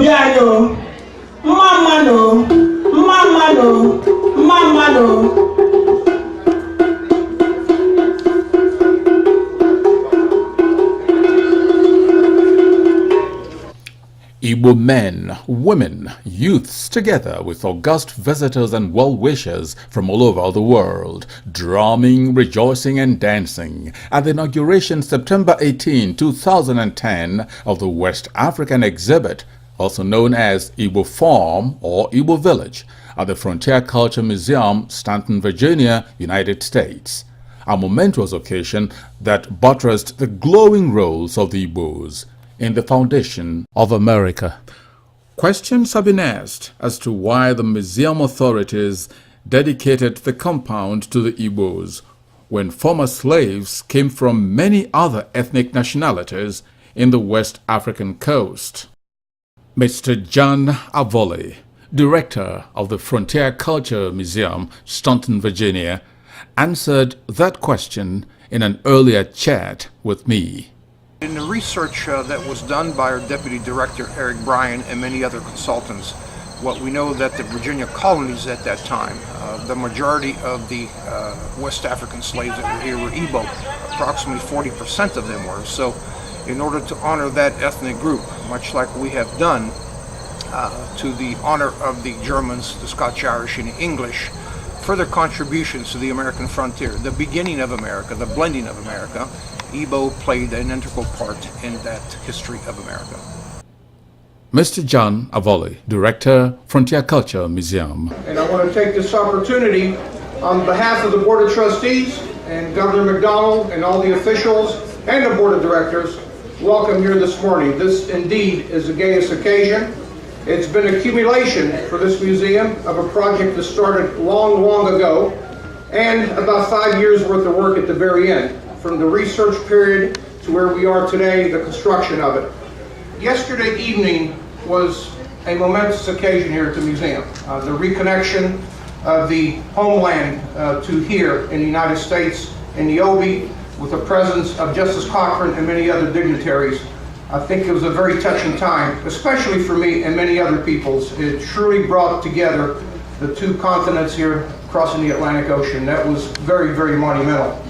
Biano, Mamano, Mamano, Mamano. Igbo men, women, youths, together with august visitors and well-wishers from all over the world, drumming, rejoicing and dancing at the inauguration September 18, 2010 of the West African exhibit, also known as Igbo Farm or Igbo Village, at the Frontier Culture Museum, Stanton, Virginia, United States. A momentous occasion that buttressed the glowing roles of the Igbos in the foundation of America. Questions have been asked as to why the museum authorities dedicated the compound to the Igbos when former slaves came from many other ethnic nationalities in the West African coast. Mr. John Avoli, director of the Frontier Culture Museum, Staunton, Virginia, answered that question in an earlier chat with me. In the research that was done by our Deputy Director, Eric Bryan, and many other consultants, what we know that the Virginia colonies at that time, the majority of the West African slaves that were here were Igbo. Approximately 40% of them were. So in order to honor that ethnic group, much like we have done to the honor of the Germans, the Scotch, Irish, and the English, further contributions to the American frontier, the beginning of America, the blending of America, Igbo played an integral part in that history of America. Mr. John Avoli, Director, Frontier Culture Museum. And I want to take this opportunity on behalf of the Board of Trustees and Governor McDonald and all the officials and the Board of Directors, welcome here this morning. This indeed is the gayest occasion. It's been an accumulation for this museum of a project that started long, long ago and about 5 years worth of work at the very end. From the research period to where we are today, the construction of it. Yesterday evening was a momentous occasion here at the museum. The reconnection of the homeland to here in the United States, in the Obi, with the presence of Justice Cochran and many other dignitaries. I think it was a very touching time, especially for me and many other peoples. It truly brought together the two continents here crossing the Atlantic Ocean. That was very, very monumental.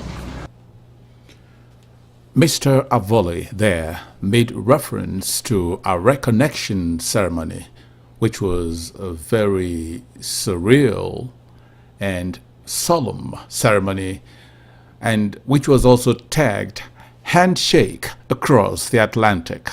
Mr. Avoli there made reference to a reconnection ceremony, which was a very surreal and solemn ceremony, and which was also tagged Handshake Across the Atlantic.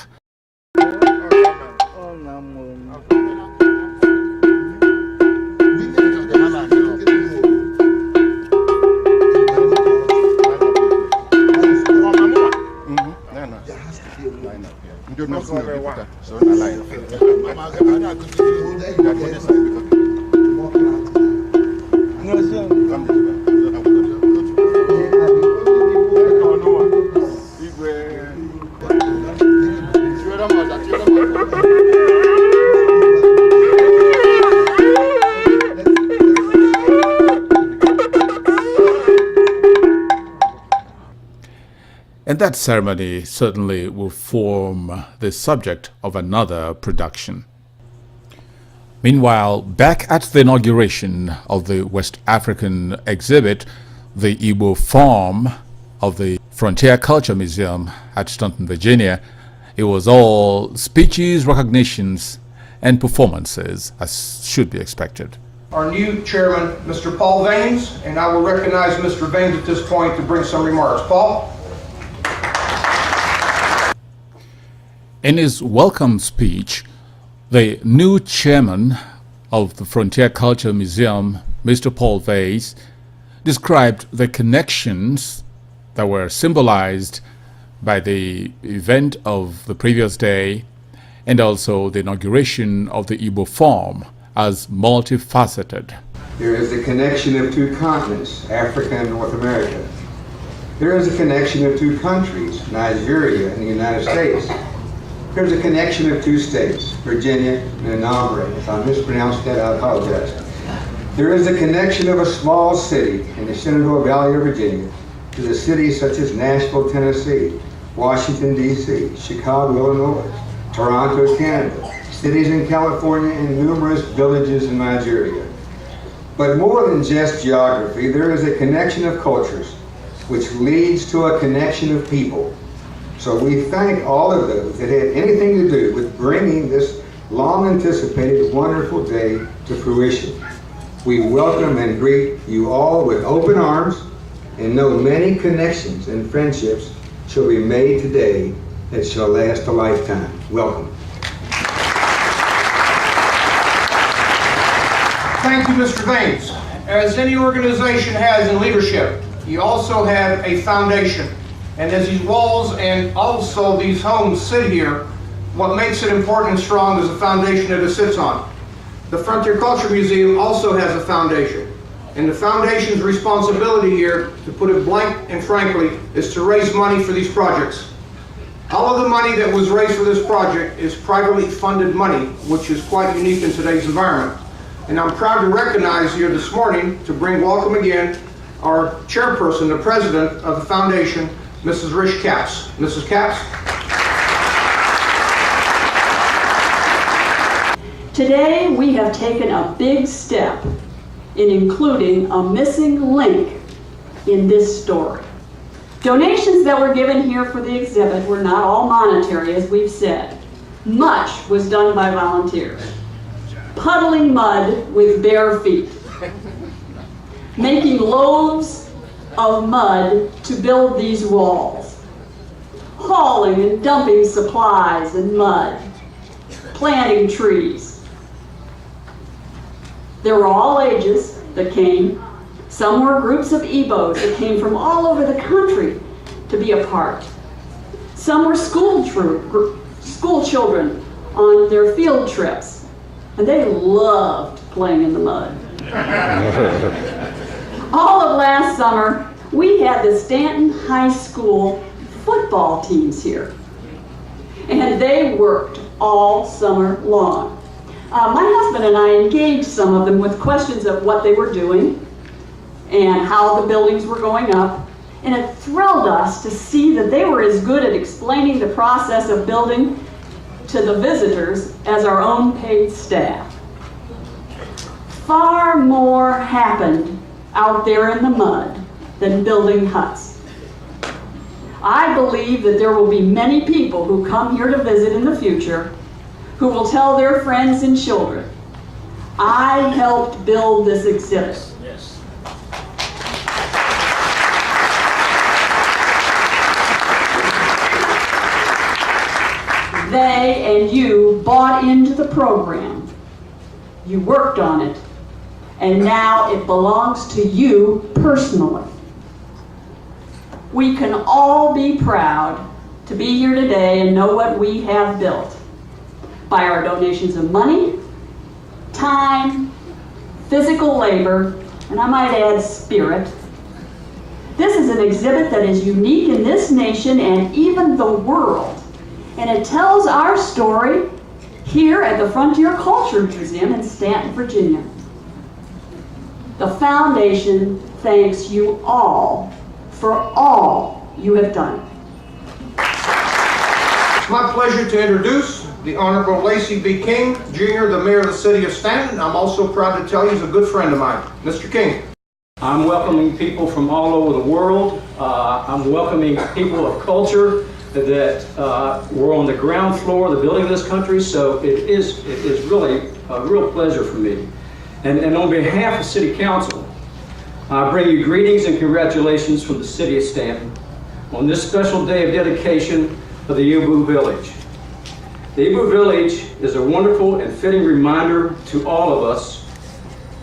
And that ceremony certainly will form the subject of another production. Meanwhile, back at the inauguration of the West African exhibit, the Igbo Farm of the Frontier Culture Museum at Staunton, Virginia, it was all speeches, recognitions, and performances, as should be expected. Our new chairman, Mr. Paul Vaines, and I will recognize Mr. Vaines at this point to bring some remarks. Paul? In his welcome speech, the new chairman of the Frontier Culture Museum, Mr. Paul Vaines, described the connections that were symbolized by the event of the previous day and also the inauguration of the Igbo Farm as multifaceted. There is a connection of two continents, Africa and North America. There is a connection of two countries, Nigeria and the United States. There's a connection of two states, Virginia and inauguration. If I mispronounced that, I apologize. There is a connection of a small city in the Shenandoah Valley of Virginia to the cities such as Nashville, Tennessee, Washington, D.C., Chicago, Illinois, Toronto, Canada, cities in California, and numerous villages in Nigeria. But more than just geography, there is a connection of cultures, which leads to a connection of people. So we thank all of those that had anything to do with bringing this long-anticipated wonderful day to fruition. We welcome and greet you all with open arms and know many connections and friendships shall be made today that shall last a lifetime. Welcome. Thank you, Mr. Baines. As any organization has in leadership, you also have a foundation. And as these walls and also these homes sit here, what makes it important and strong is the foundation that it sits on. The Frontier Culture Museum also has a foundation. And the foundation's responsibility here, to put it blank and frankly, is to raise money for these projects. All of the money that was raised for this project is privately funded money, which is quite unique in today's environment. And I'm proud to recognize here this morning, to bring welcome again, our chairperson, the president of the foundation, Mrs. Rish Capps. Mrs. Capps. Today we have taken a big step in including a missing link in this story. Donations that were given here for the exhibit were not all monetary, as we've said. Much was done by volunteers. Puddling mud with bare feet. Making loaves of mud to build these walls. Hauling and dumping supplies and mud. Planting trees. There were all ages that came. Some were groups of Igbos that came from all over the country to be a part. Some were school children on their field trips, and they loved playing in the mud. All of last summer, we had the Stanton High School football teams here, and they worked all summer long. My husband and I engaged some of them with questions of what they were doing and how the buildings were going up, and it thrilled us to see that they were as good at explaining the process of building to the visitors as our own paid staff. Far more happened out there in the mud than building huts. I believe that there will be many people who come here to visit in the future who will tell their friends and children, I helped build this exhibit. Yes. They and you bought into the program. You worked on it. And now it belongs to you personally. We can all be proud to be here today and know what we have built by our donations of money, time, physical labor, and I might add spirit. This is an exhibit that is unique in this nation and even the world. And it tells our story here at the Frontier Culture Museum in Stanton, Virginia. The foundation thanks you all for all you have done. It's my pleasure to introduce the Honorable Lacey B. King, Jr., the Mayor of the City of Stanton. I'm also proud to tell you he's a good friend of mine. Mr. King. I'm welcoming people from all over the world. I'm welcoming people of culture that were on the ground floor of the building of this country, so it is really a real pleasure for me. And on behalf of City Council, I bring you greetings and congratulations from the City of Stanton on this special day of dedication of the Igbo Village. The Igbo Village is a wonderful and fitting reminder to all of us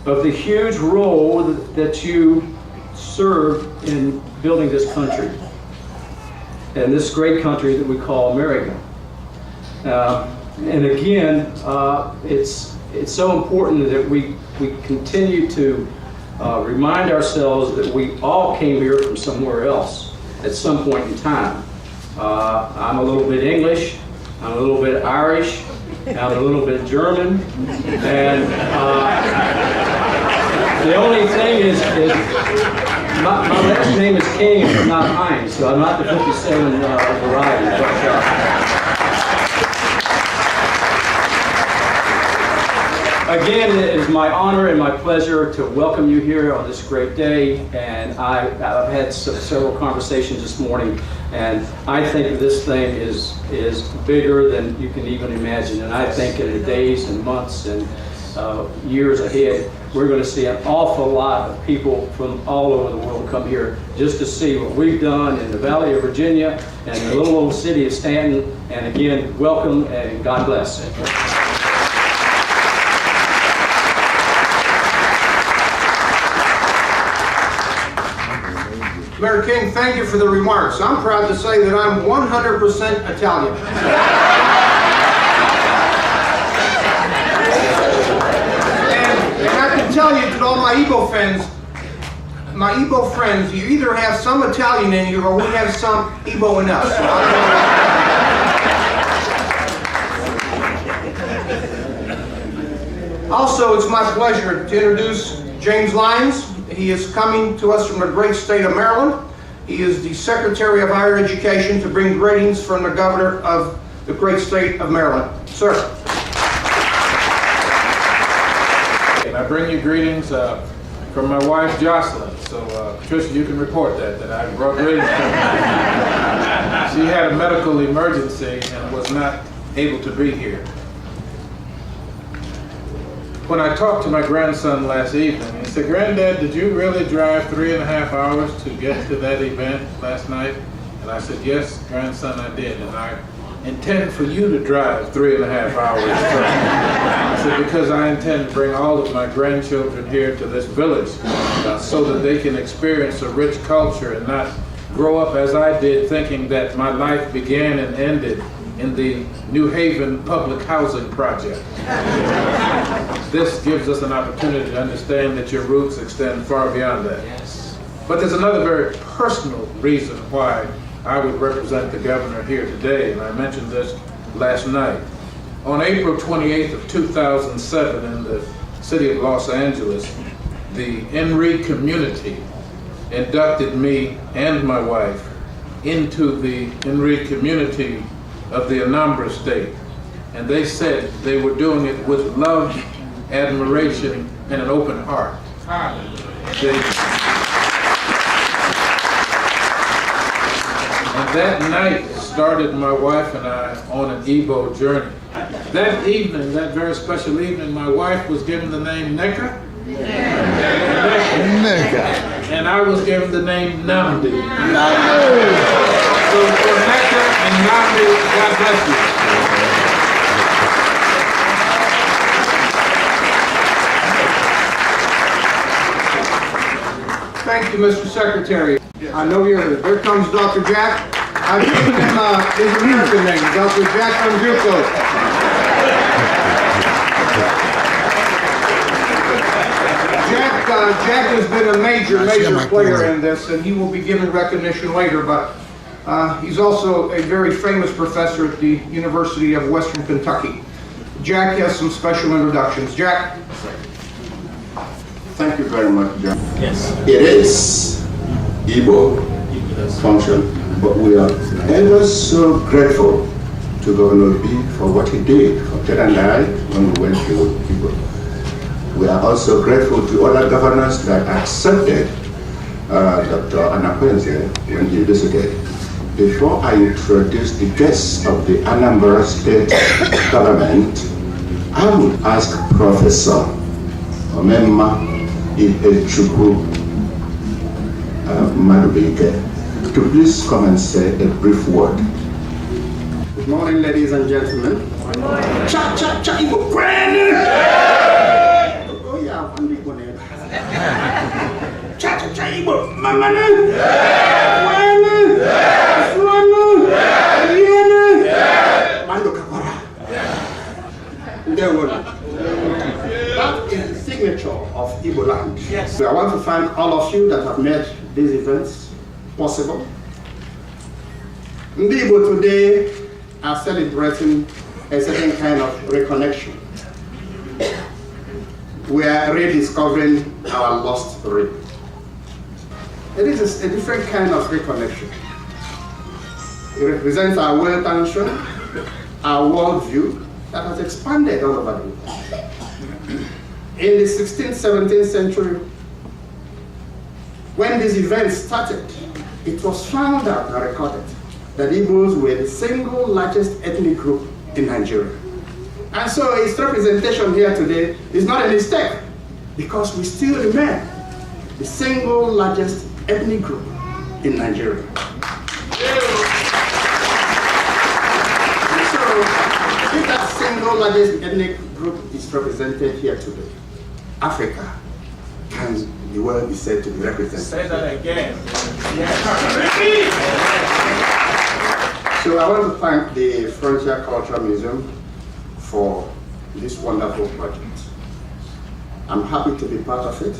of the huge role that you served in building this country, and this great country that we call America. And again, it's so important that we continue to remind ourselves that we all came here from somewhere else at some point in time. I'm a little bit English, I'm a little bit Irish, I'm a little bit German, and the only thing is my last name is King and not Hines, so I'm not the 57 variety. Again, it is my honor and my pleasure to welcome you here on this great day. And I've had several conversations this morning, and I think this thing is bigger than you can even imagine. And I think in the days and months and years ahead, we're going to see an awful lot of people from all over the world come here just to see what we've done in the Valley of Virginia and the little old city of Stanton. And again, welcome and God bless. Mayor King, thank you for the remarks. I'm proud to say that I'm 100% Italian. And I can tell you to all my Igbo friends, you either have some Italian in you or we have some Igbo in us. Also, it's my pleasure to introduce James Lyons. He is coming to us from the great state of Maryland. He is the Secretary of Higher Education to bring greetings from the Governor of the great state of Maryland. Sir. And I bring you greetings from my wife, Jocelyn. So, Patricia, you can report that I brought greetings to her. She had a medical emergency and was not able to be here. When I talked to my grandson last evening, he said, "Granddad, did you really drive 3.5 hours to get to that event last night?" And I said, "Yes, grandson, I did. And I intend for you to drive 3.5 hours." I said, "Because I intend to bring all of my grandchildren here to this village so that they can experience a rich culture and not grow up as I did thinking that my life began and ended in the New Haven public housing project." This gives us an opportunity to understand that your roots extend far beyond that. Yes. But there's another very personal reason why I would represent the governor here today, and I mentioned this last night. On April 28th of 2007 in the city of Los Angeles, the Enrique community inducted me and my wife into the Enrique community of the Anambra State. And they said they were doing it with love, admiration, and an open heart. And that night started my wife and I on an Igbo journey. That evening, that very special evening, my wife was given the name Neka. Neka. And I was given the name Namdi. So for Neka and Namdi, God bless you. Thank you, Mr. Secretary. I know you're here. There comes Dr. Jack. I've given him his American name, Dr. Jack Onjuko. Jack has been a major player in this, and he will be given recognition later, but he's also a very famous professor at the University of Western Kentucky. Jack has some special introductions. Jack. Thank you very much, John. Yes. It is Igbo function, but we are ever so grateful to Governor B for what he did for Ted and I when we went to Igbo. We are also grateful to other governors that accepted Dr. Anakwenze when he visited. Before I introduce the guests of the Anambra State government, I would ask Professor Omemma Chukwu Madubike to please come and say a brief word. Good morning, ladies and gentlemen. Good morning. Cha cha cha Igbo granny. Oh yeah, one big one there. Cha cha cha Igbo mama na. Granny. Swanu. Yene. Mando kakora. There we go. That is the signature of Igbo land. Yes. So I want to thank all of you that have made these events possible. Ndị Igbo today are celebrating a certain kind of reconnection. We are rediscovering our lost rhythm. It is a different kind of reconnection. It represents our world attention, our worldview that has expanded all over the world. In the 16th, 17th century, when these events started, it was found out and recorded that Igbos were the single largest ethnic group in Nigeria. And so its representation here today is not a mistake, because we still remain the single largest ethnic group in Nigeria. And so, if that single largest ethnic group is represented here today, Africa can be well be said to be represented. Say that again. So I want to thank the Frontier Cultural Museum for this wonderful project. I'm happy to be part of it.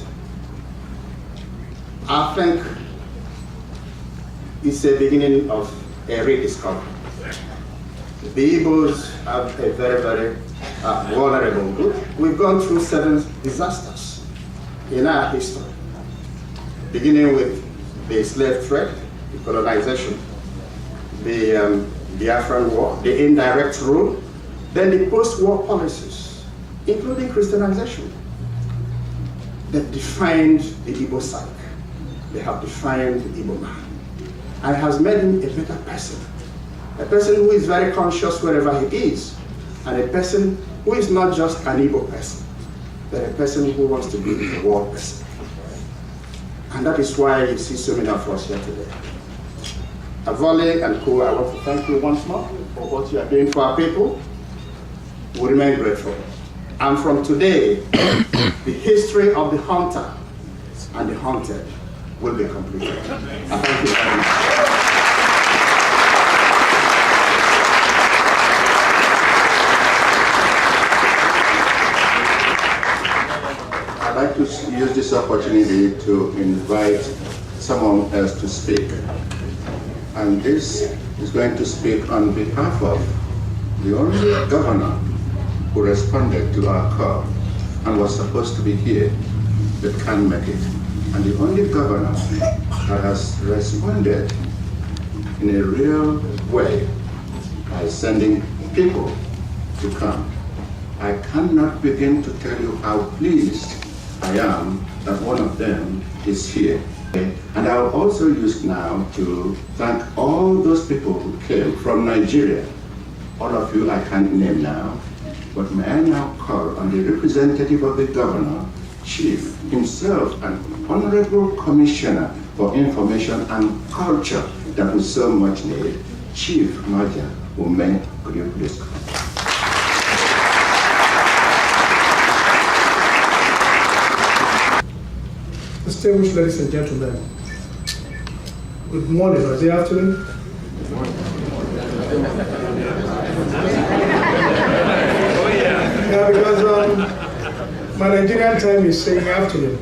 I think it's a beginning of a rediscovery. The Igbos have a very, very vulnerable group. We've gone through 7 disasters in our history, beginning with the slave trade, the colonization, the Biafran War, the indirect rule, then the post-war policies, including Christianization, that defined the Igbo psyche. They have defined the Igbo man and has made him a better person. A person who is very conscious wherever he is, and a person who is not just an Igbo person, but a person who wants to be a world person. And that is why you see so many of us here today. Avole and Co, I want to thank you once more for what you are doing for our people. We remain grateful. And from today, the history of the hunter and the hunted will be completed. And thank you very much. I'd like to use this opportunity to invite someone else to speak. And this is going to speak on behalf of the only governor who responded to our call and was supposed to be here but can't make it. And the only governor that has responded in a real way by sending people to come. I cannot begin to tell you how pleased I am that one of them is here. And I'll also use now to thank all those people who came from Nigeria. All of you I can't name now, but may I now call on the representative of the governor, chief himself, an honorable commissioner for information and culture that we so much need, Chief Maja Ume. Could you please come? Distinguished ladies and gentlemen, good morning or is it afternoon? Yeah, because my Nigerian time is saying afternoon.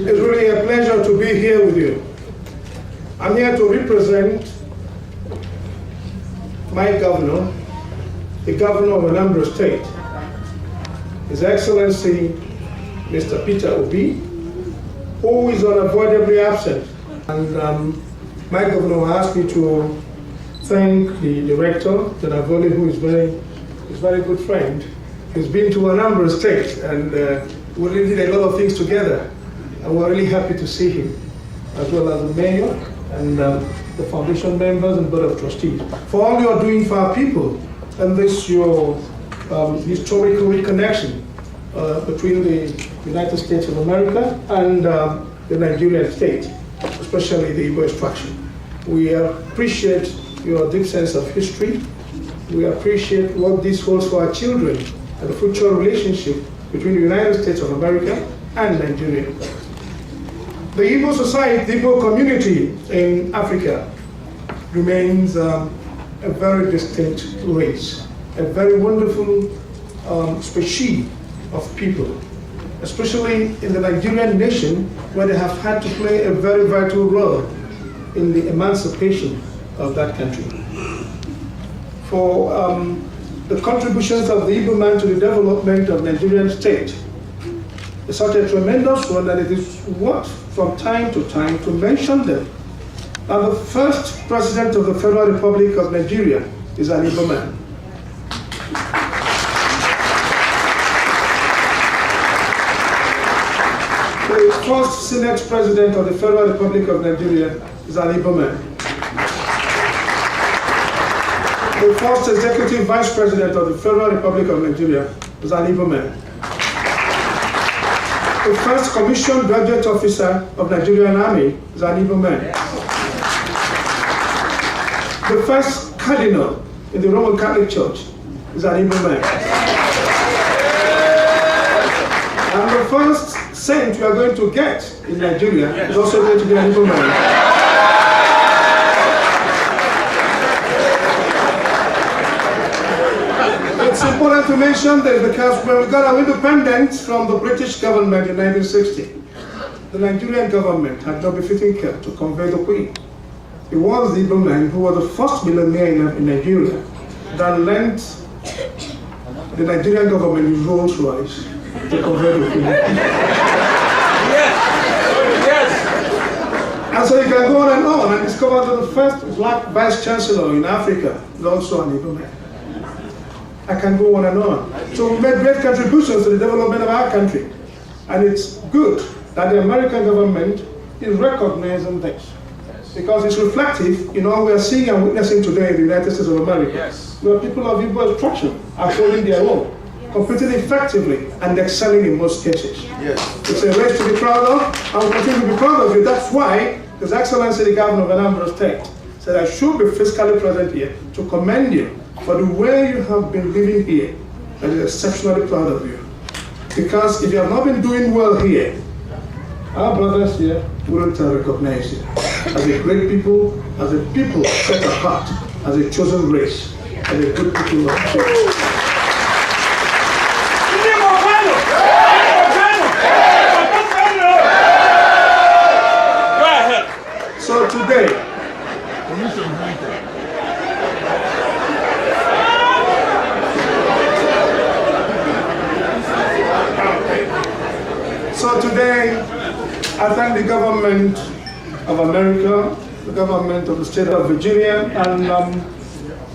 It's really a pleasure to be here with you. I'm here to represent my governor, the governor of Anambra State, His Excellency Mr. Peter Obi, who is unavoidably absent. And my governor asked me to thank the director, General Avole, who is very good friend. He's been to Anambra State, and we really did a lot of things together. And we're really happy to see him, as well as the mayor and the foundation members and board of trustees, for all you're doing for our people, and this your historical reconnection between the United States of America and the Nigerian state, especially the Igbo extraction. We appreciate your deep sense of history. We appreciate what this holds for our children and the future relationship between the United States of America and Nigeria. The Igbo society, the Igbo community in Africa remains a very distinct race, a very wonderful species of people, especially in the Nigerian nation, where they have had to play a very vital role in the emancipation of that country. For the contributions of the Igbo man to the development of Nigerian state is such a tremendous one that it is worth from time to time to mention them. And the first president of the Federal Republic of Nigeria is an Igbo man. first Senate President of the Federal Republic of Nigeria is an Igbo man. The first Executive Vice President of the Federal Republic of Nigeria is an Igbo man. The first Commissioned Graduate Officer of Nigerian Army is an Igbo man. The first Cardinal in the Roman Catholic Church is an Igbo man. And the first saint we are going to get in Nigeria is also going to be an Igbo man. It's important to mention this because when we got our independence from the British government in 1960, the Nigerian government had no befitting care to convey the Queen. It was the Igbo man who was the first millionaire in Nigeria that lent the Nigerian government his Rolls Royce to convey the Queen. And so you can go on and discover that the first black vice chancellor in Africa is also an Igbo man. I can go on and on. So we made great contributions to the development of our country. And it's good that the American government is recognizing this. Because it's reflective in all we are seeing and witnessing today in the United States of America. Yes. Where people of Igbo extraction are holding their own, competing effectively and excelling in most cases. Yes. It's a race to be proud of, and we'll continue to be proud of you. That's why His Excellency the Governor of Anambra State said I should be physically present here to commend you for the way you have been living here. And is exceptionally proud of you. Because if you have not been doing well here, our brothers here wouldn't recognize you as a great people, as a people set apart, as a chosen race, as a good people of faith. So today, I thank the government of America, the government of the state of Virginia, and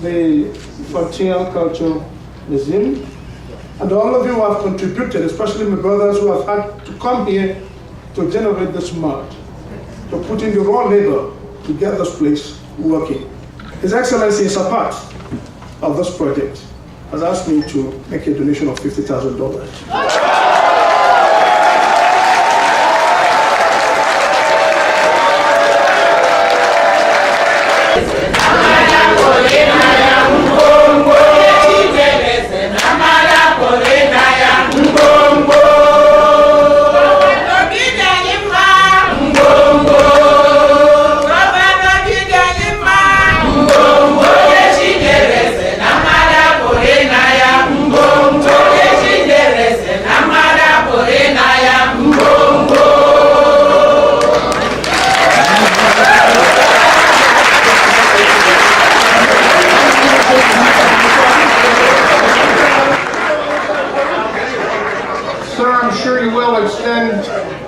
the Frontier Culture Museum, and all of you who have contributed, especially my brothers who have had to come here to generate this mud, to put in the raw labor to get this place working. His Excellency, as a part of this project, has asked me to make a donation of $50,000.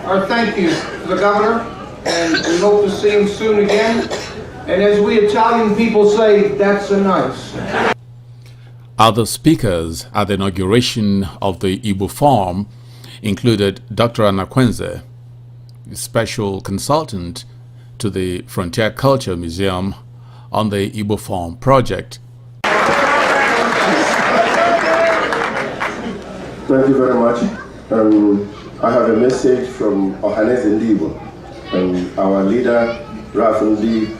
Our thank you to the governor, and we hope to see him soon again. And as we Italian people say, that's a nice. Other speakers at the inauguration of the Igbo Forum included Dr. Anakwenze, special consultant to the Frontier Culture Museum on the Igbo Forum project. Thank you very much. I have a message from Ohaneze Ndibo, our leader, Raf Uweche,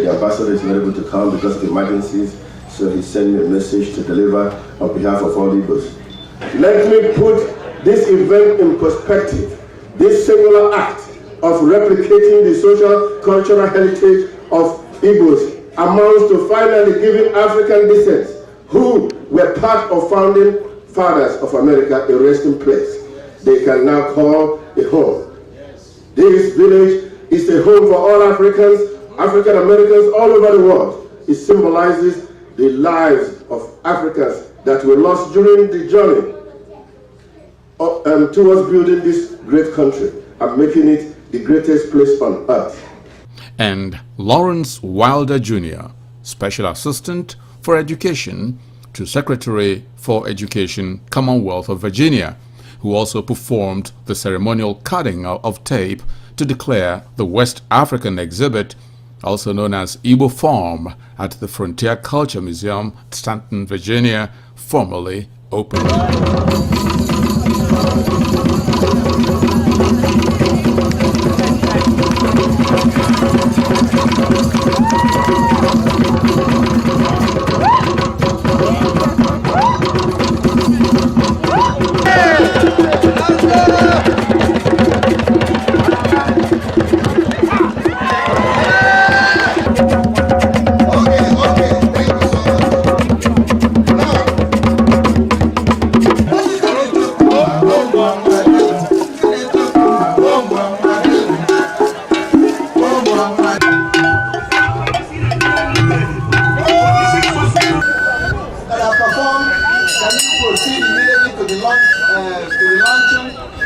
the ambassador, is not able to come because of emergencies, so he sent me a message to deliver on behalf of all Igbos. Let me put this event in perspective. This singular act of replicating the social cultural heritage of Igbos amounts to finally giving African descent, who were part of founding fathers of America, a resting place they can now call a home. This village is a home for all Africans, African Americans all over the world. It symbolizes the lives of Africans that were lost during the journey towards building this great country and making it the greatest place on earth. And Lawrence Wilder Jr., Special Assistant for Education to Secretary for Education, Commonwealth of Virginia, who also performed the ceremonial cutting of tape to declare the West African exhibit, also known as Igbo Farm, at the Frontier Culture Museum, Stanton, Virginia, formally opened.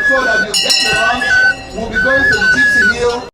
So that you get your lunch. We'll be going to the Gypsy Hill.